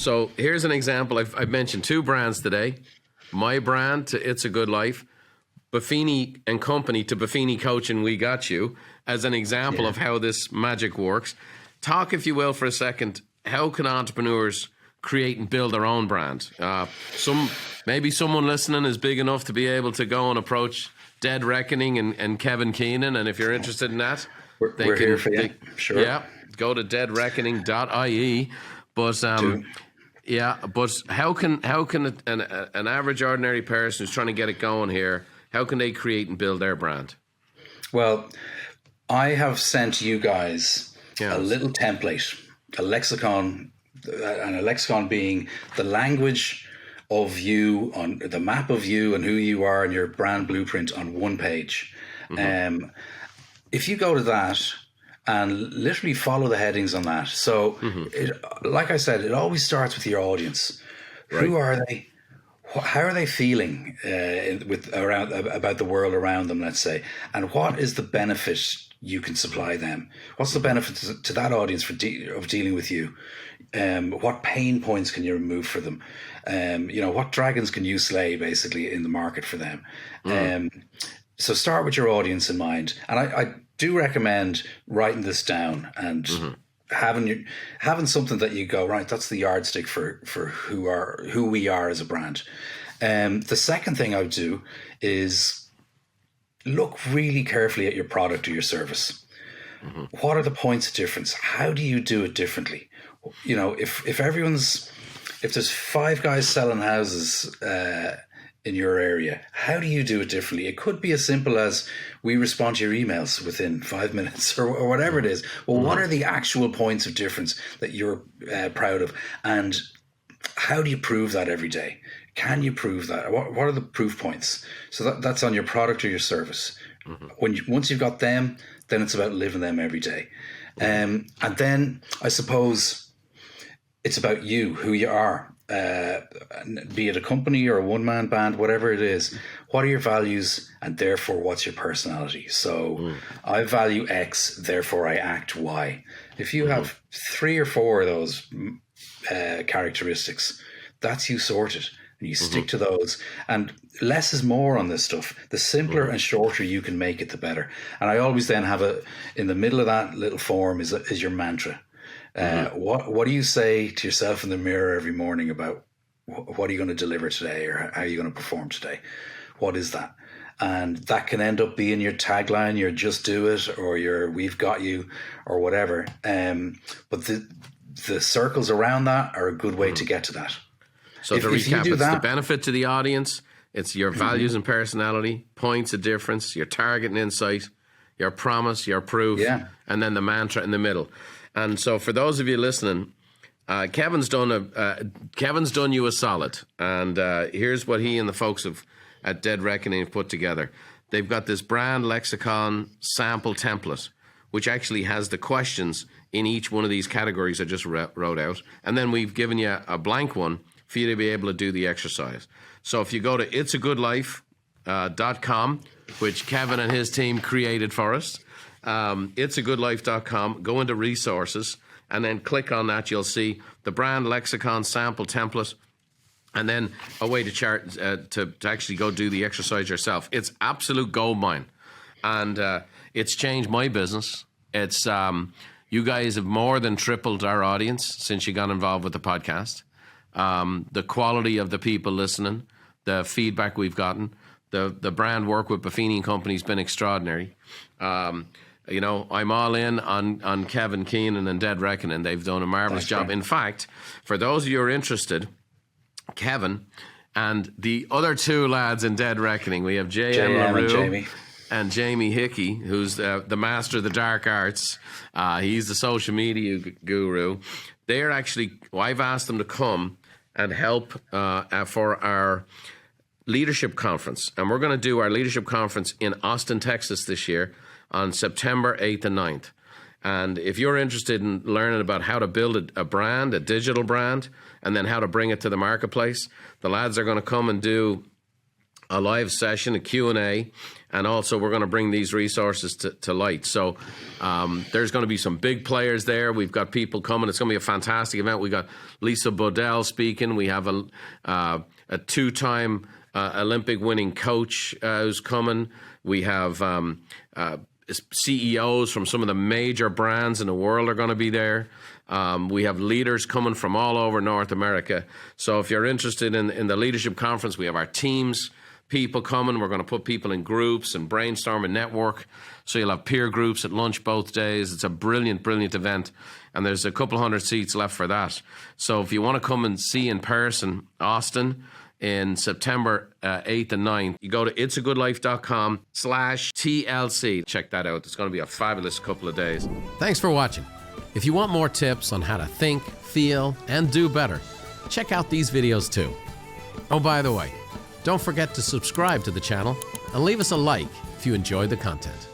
So here's an example. I've mentioned two brands today. My brand to It's a Good Life, Buffini and Company to Buffini Coaching, We Got You, as an example of how this magic works. Talk, if you will, for a second. How can entrepreneurs create and build their own brand? Maybe someone listening is big enough to be able to go and approach Dead Reckoning and Kevin Keenan, and if you're interested in that, we're here for you. Sure. Yeah, go to deadreckoning.ie. But but how can an average ordinary person who's trying to get it going here, how can they create and build their brand? Well, I have sent you guys a little template, a lexicon, and a lexicon being the language of you, on the map of you and who you are and your brand blueprint on one page. Mm-hmm. If you go to that and literally follow the headings on that. So, like I said, it always starts with your audience. Right. Who are they? How are they feeling about the world around them, let's say? And what is the benefit you can supply them? What's the benefit to that audience of dealing with you? What pain points can you remove for them? What dragons can you slay, basically, in the market for them? So start with your audience in mind. And I do recommend writing this down and having something that you go, right, that's the yardstick for who we are as a brand. The second thing I would do is look really carefully at your product or your service. What are the points of difference? How do you do it differently? If there's 5 guys selling houses in your area, how do you do it differently? It could be as simple as we respond to your emails within 5 minutes or whatever it is. Well, what are the actual points of difference that you're proud of? And how do you prove that every day? Can you prove that? What are the proof points? So that's on your product or your service. Once you've got them, then it's about living them every day. And then I suppose it's about you, who you are. Be it a company or a one-man band, whatever it is, what are your values and therefore what's your personality? So I value X, therefore I act Y. If you have 3 or 4 of those characteristics, that's you sorted, and you stick to those. And less is more on this stuff. The simpler and shorter you can make it, the better. And I always then have in the middle of that little form is your mantra. What do you say to yourself in the mirror every morning about what are you going to deliver today, or how are you going to perform today? What is that? And that can end up being your tagline, your just do it, or your we've got you, or whatever. But the circles around that are a good way to get to that. So to recap, it's the benefit to the audience, it's your values and personality, points of difference, your target and insight, your promise, your proof, and then the mantra in the middle. And so for those of you listening, Kevin's done you a solid. And here's what he and the folks at Dead Reckoning have put together. They've got this brand lexicon sample template, which actually has the questions in each one of these categories I just wrote out. And then we've given you a blank one for you to be able to do the exercise. So if you go to itsagoodlife.com, which Kevin and his team created for us, itsagoodlife.com, go into resources, and then click on that. You'll see the brand lexicon sample template, and then a way to actually go do the exercise yourself. It's absolute goldmine, and it's changed my business. It's you guys have more than tripled our audience since you got involved with the podcast. The quality of the people listening, the feedback we've gotten, the brand work with Buffini and Company has been extraordinary. I'm all in on Kevin Keenan and Dead Reckoning. They've done a marvelous job. Right. In fact, for those of you who are interested, Kevin and the other 2 lads in Dead Reckoning, we have J.M. LaRue and Jamie Hickey, who's the master of the dark arts. He's the social media guru. They're actually, I've asked them to come and help for our leadership conference. And we're going to do our leadership conference in Austin, Texas this year on September 8th and 9th. And if you're interested in learning about how to build a brand, a digital brand, and then how to bring it to the marketplace, the lads are going to come and do a live session, a Q&A, and also we're going to bring these resources to light. So there's going to be some big players there. We've got people coming. It's going to be a fantastic event. We got Lisa Bodell speaking. We have a two-time Olympic winning coach who's coming. We have CEOs from some of the major brands in the world are going to be there. We have leaders coming from all over North America. So if you're interested in the leadership conference, we have our teams people coming. We're going to put people in groups and brainstorm and network. So you'll have peer groups at lunch both days. It's a brilliant, brilliant event. And there's a couple hundred seats left for that. So if you want to come and see in person Austin in September 8th and 9th, you go to itsagoodlife.com/TLC. Check that out. It's going to be a fabulous couple of days. Thanks for watching. If you want more tips on how to think, feel, and do better, check out these videos too. Oh, by the way, don't forget to subscribe to the channel and leave us a like if you enjoyed the content.